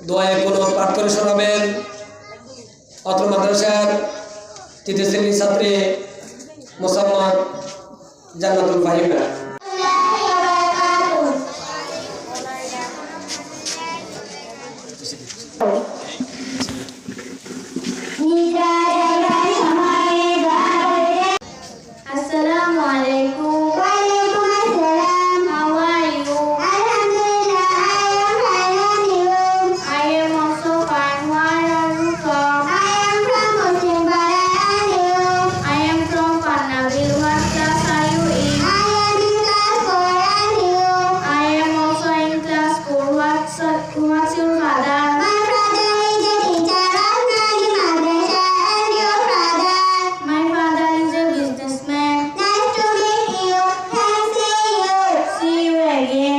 দোয়ায়ে কুনুত পাঠ করে শোনাবেন অত্র মাদ্রাসার তৃতীয় শ্রেণীর ছাত্রী মোসাম্মদ জান্নাতুল ফাহিমা। আসসালামু আলাইকুম। What's your father? My father is a teacher of Nadi Madrasa. And your father? My father is a businessman. Nice to meet you. And see you. See you again.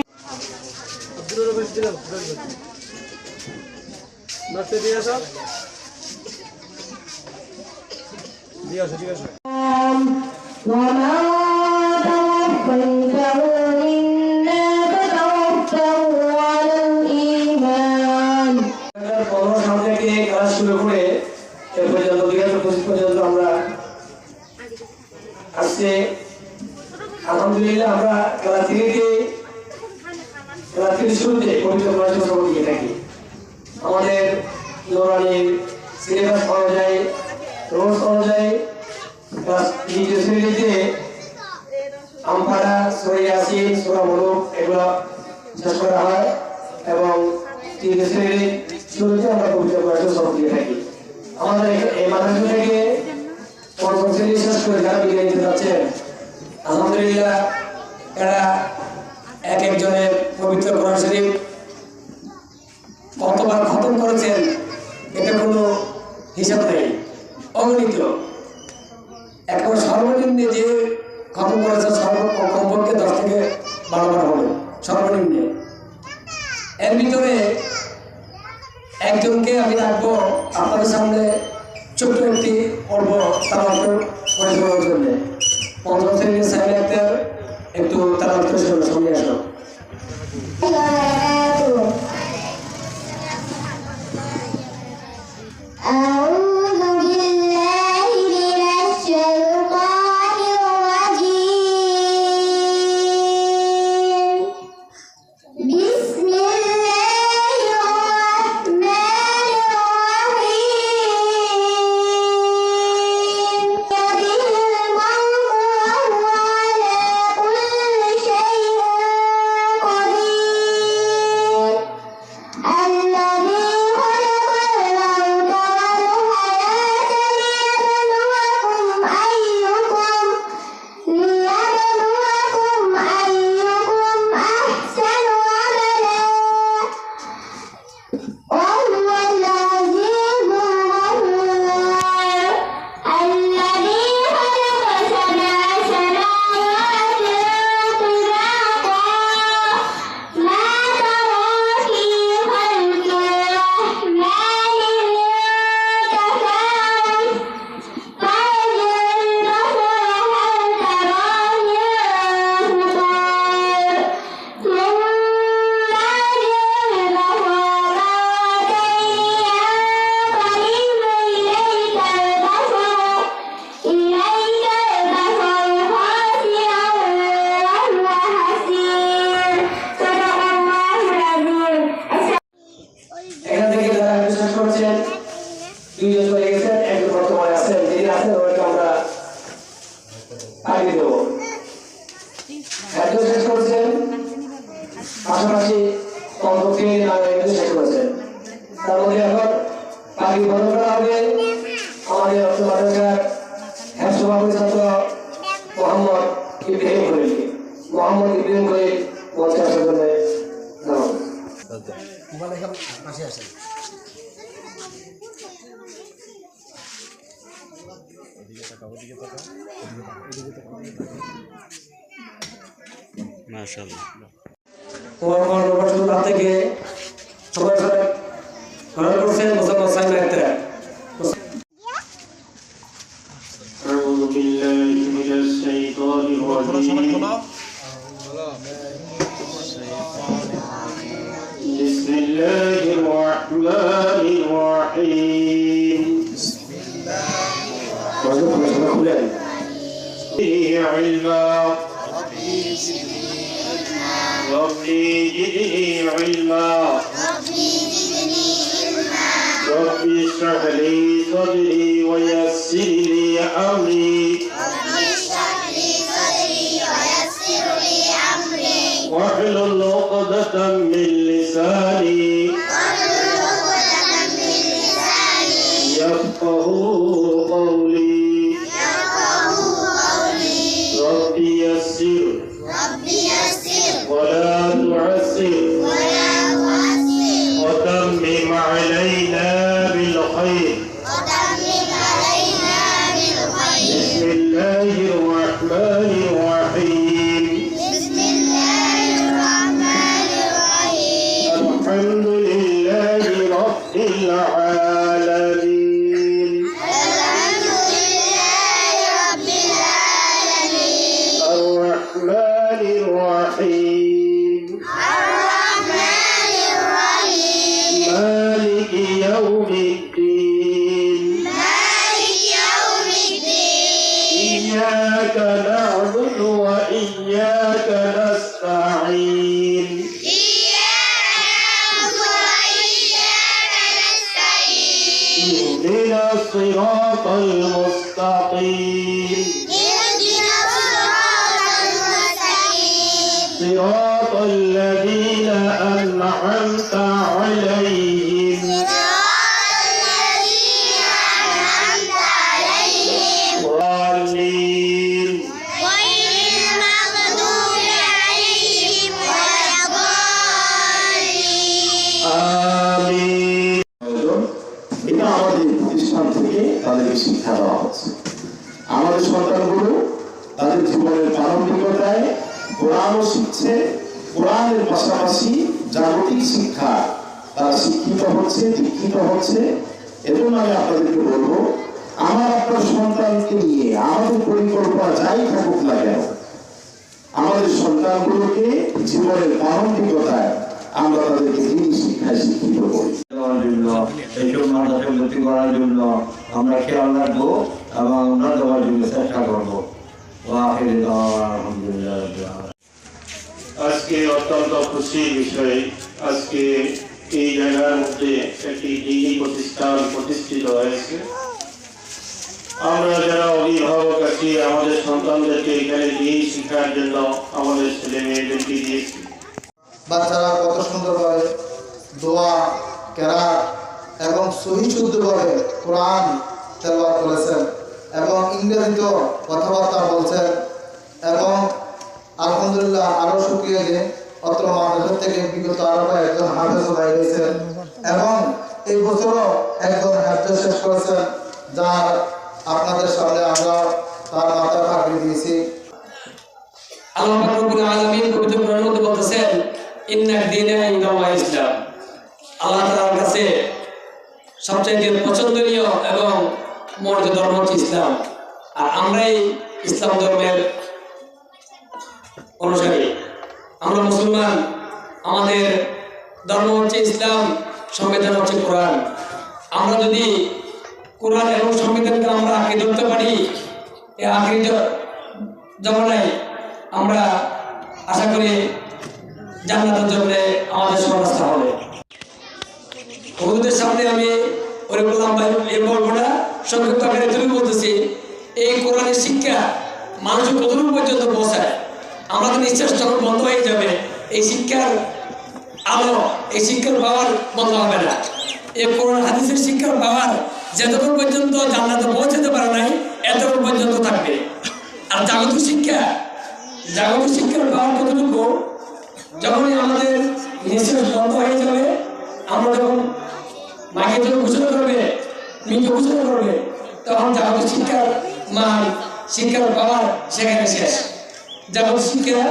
শুরু করে এ পর্যন্ত 2025 পর্যন্ত আমরা আজকে আলহামদুলিল্লাহ আমরা ক্লাস 3 শুরুতে পবিত্র কোরআন শরীফ দিয়ে থাকি। আমাদের নূরানির সিলেবাস অনুযায়ী রোজ অনুযায়ী ক্লাস 3 শ্রেণীতে আমফারা সূরা ইয়াসিন সূরা মুলুক এগুলো শেষ করা হয় এবং 3 শ্রেণীর শুরুতে আমরা পবিত্র কোরআন শরীফ দিয়ে থাকি। আমাদের এই মাদ্রাসা থেকে পঞ্চম শ্রেণী শেষ করে যারা বিদায় নিতে যাচ্ছেন আলহামদুলিল্লাহ এরা এক একজনের পবিত্র কোরআন শরীফ কতবার খতম করেছেন এটা কোনো হিসাব নেই, অগণিত। এখন সর্বনিম্ন যে খতম করেছে কমপক্ষে 10 থেকে 12 বার হবে সর্বনিম্ন। এর ভিতরে একজনকে আমি রাখবো আপনাদের সামনে ছোট্ট একটি পর্ব তালাওয়াত করে শোনার জন্য। পঞ্চম শ্রেণীর সাইড আক্তার একটু তালাওয়াত করে শোনার সঙ্গে আসো। পাখি দেব। একজন শেষ করেছেন, পাশাপাশি কমপক্ষে একজন শেষ করেছেন। তার মধ্যে এখন পাখি গ্রহণ করা হবে আমাদের অর্থ মাদ্রাসার হেড সভাপতি ছাত্র মোহাম্মদ ইব্রাহিম খলিলকে। মোহাম্মদ ইব্রাহিম খলিল মঞ্চে আসার জন্য মাশাআল্লাহ থেকে সবাই গ্রহণ করছেন মোসাম্মদ সাইমা আক্তার। أعوذ بالله من الشيطان الرجيم بسم الله الرحمن الرحيم علما ربي زدني علما ربي اشرح لي صدري ويسر لي أمري واحلل عقدة من لساني يفقه قولي ربي يسر ولا تعسر وتمم علينا بالخير بسم الله الرحمن الرحيم الحمد لله رب العالمين الرحمن الرحيم مالك يوم الدين إياك نعبد وإياك نستعين اهدنا الصراط المستقيم صراط الذين أنعمت عليهم ضالين آمين এটা আমাদের প্রতিষ্ঠান থেকে তাদেরকে শিক্ষা দেওয়া হচ্ছে। আমাদের সন্তানগুলো তাদের জীবনের প্রারম্ভিকতায় কোরআনও শিখছে, কোরআনের পাশাপাশি জাগতিক শিক্ষা তারা শিক্ষিত হচ্ছে, দীক্ষিত হচ্ছে। এজন্য আমি আপনাদেরকে বলবো, আমার আপনার সন্তানকে নিয়ে আমাদের পরিকল্পনা যাই থাকুক না কেন, আমাদের সন্তানগুলোকে জীবনের প্রারম্ভিকতায় আমরা তাদেরকে দিনী শিক্ষায় শিক্ষিত করি। এইসব মাদ্রাসা ভর্তি করার জন্য আমরা খেয়াল রাখবো এবং আমরা দেওয়ার জন্য চেষ্টা করবো। আলহামদুলিল্লাহ। আজকে অত্যন্ত খুশির বিষয়, আজকে এই জায়গার মধ্যে একটি দিনী প্রতিষ্ঠান প্রতিষ্ঠিত হয়েছে। আমরা যারা অভিভাবক আছি আমাদের সন্তানদেরকে এখানে দিন শিক্ষার জন্য আমাদের ছেলে মেয়েদেরকে দিয়েছি। বাচ্চারা কত সুন্দরভাবে দোয়া, কেরাত এবং সহি শুদ্ধভাবে কোরআন তেলাওয়াত করেছেন এবং ইংরেজিতেও কথাবার্তা বলছেন। এবং আলহামদুলিল্লাহ আরও শুক্রিয়া যে অত্র মাদ্রাসা থেকে বিগত আরও একজন হাফেজ ভাই হয়েছেন এবং এই বছরও একজন হাফেজ শেষ করেছেন, যার আপনাদের সামনে আমরা তার মাথা পাঠিয়ে দিয়েছি। আল্লাহ রাব্বুল আলামিন পবিত্র কোরআনের মধ্যে বলতেছেন, ইন্নাদ দীনা ইনদাল্লাহিল ইসলাম। আল্লাহ তাআলার কাছে সবচেয়ে পছন্দনীয় এবং মর্যাদা ধর্ম হচ্ছে ইসলাম। আর আমরাই ইসলাম ধর্মের অনুসারী, আমরা মুসলমান। আমাদের ধর্ম হচ্ছে ইসলাম, সংবিধান হচ্ছে কোরআন। আমরা যদি কোরআন এবং সংবিধানকে আমরা আঁকড়ে ধরতে পারি, এই আঁকড়ে জমানায় আমরা আশা করি জান্নাতের জন্য আমাদের সমাজটা হবে। হুজুরদের সামনে আমি ওরে বললাম ভাই এ বলবো না, সংক্ষিপ্ত আকারে তুমি বলতেছি, এই কোরআনের শিক্ষা মানুষ কতটুকু পর্যন্ত পৌঁছায়। আমাদের নিঃশ্বাস যখন বন্ধ হয়ে যাবে, এই শিক্ষার আলো, এই শিক্ষার পাওয়ার বন্ধ হবে না। এই কোরআন হাদিসের শিক্ষার পাওয়ার যতক্ষণ পর্যন্ত জান্নাতে পৌঁছাতে পারে নাই, এতক্ষণ পর্যন্ত থাকবে। আর জাগতিক শিক্ষার পাওয়ার কতটুকু, যখনই আমাদের নিঃশ্বাস বন্ধ হয়ে যাবে, আমরা যখন মাকে যখন ঘোষণা করবে, মৃত্যু ঘোষণা করবে, তখন জাগতিক শিক্ষার মান, শিক্ষার পাওয়ার সেখানে শেষ। জাগতিক শিক্ষা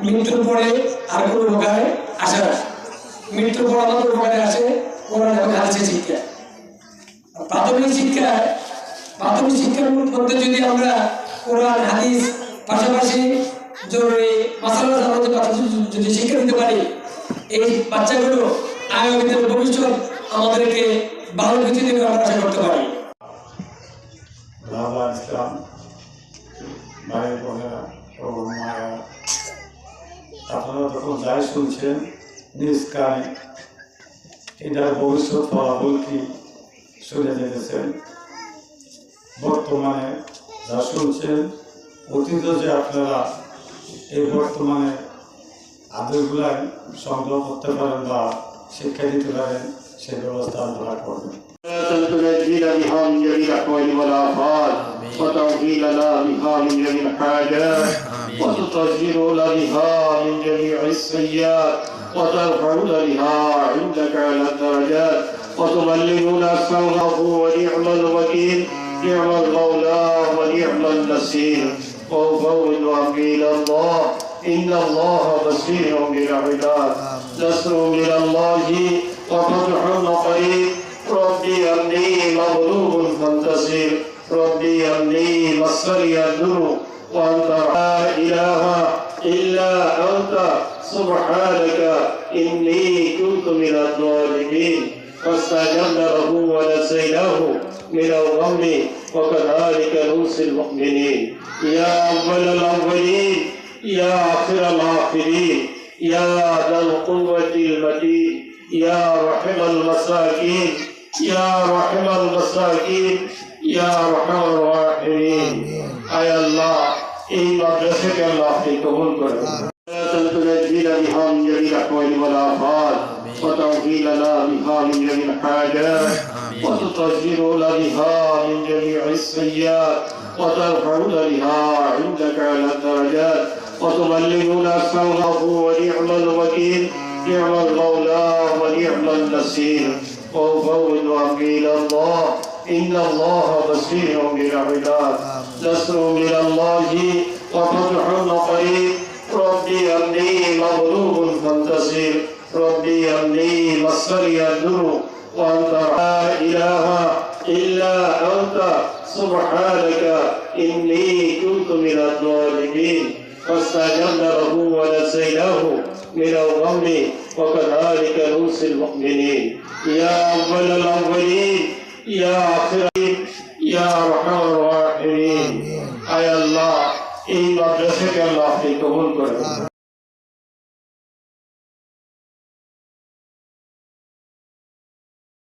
মৃত্যুর পরে আর কোনো উপকারে আসে না। মৃত্যুর পর আমাদের উপকারে আসে কোরআন এবং হাদিসের শিক্ষা। প্রাথমিক শিক্ষার মধ্যে যদি আমরা কোরআন হাদিস পাশাপাশি জরুরি মাসালা যদি শিক্ষা দিতে পারি, এই বাচ্চাগুলো আগামী ভবিষ্যৎ আমাদেরকে ভালো কিছু দেবে আমরা আশা করতে পারি। বাবা ইসলাম, ভাই বোনেরা ও মায়েরা, আপনারা তখন যাই শুনছেন নিজ কানে, এটার ভবিষ্যৎ ফলাফল কি শুনে জেনেছেন। বর্তমানে যা শুনছেন, অতীত যে আপনারা এই বর্তমানে আদরগুলাই সংগ্রহ করতে পারেন বা শিক্ষা দিতে পারেন, সেই ব্যবস্থা আপনারা করবেন। تنجينا بها من جميع الأحوال والآفات، وتوفيلنا بها من جميع الحاجات، وتطهرنا بها من جميع السيئات، وترفعنا بها عندك على الدرجات، وتبلغنا السماء ونعم الوكيل، نعم المولى ونعم النصير. وأفوض أمري إلى الله، إن الله بصير بالعباد. نصر من الله وفتح قريب. ربي أني مغلوب فانتصر، ربي أني مسني الضر وأنت لا إله إلا أنت سبحانك إني كنت من الظالمين. فاستجبنا له ونجيناه من الغم وكذلك ننجي المؤمنين. يا أول الأولين، يا آخر الآخرين، يا ذا القوة المتين، يا رحم المساكين، يا رحم المساكين، يا أرحم الراحمين. أي الله এই মাদ্রাসাকে আল্লাহ আপনি কবুল করুন। تنجينا بها من جميع الأحوال والآفات، وتوفيلنا بها من جميع الحاجات، وتطهرنا بها من جميع السيئات، وترفعنا بها عندك على الدرجات، وتبلغنا السماء ونعم الوكيل، نعم المولى ونعم النصير. وأفوض أمري إلى الله، إن الله بصير بالعباد. نصر من الله وفتح قريب. ربي أني مغلوب فانتصر، ربي أني مسني الضر وأنت لا إله إلا أنت سبحانك إني كنت من الظالمين. فاستجبنا له ونجيناه من الغم وكذلك ننجي المؤمنين. يا أول الأولين، يا آخر يا أرحم الراحمين. أي الله এই মাদ্রাসাকে আল্লাহ আপনি কবুল করুন।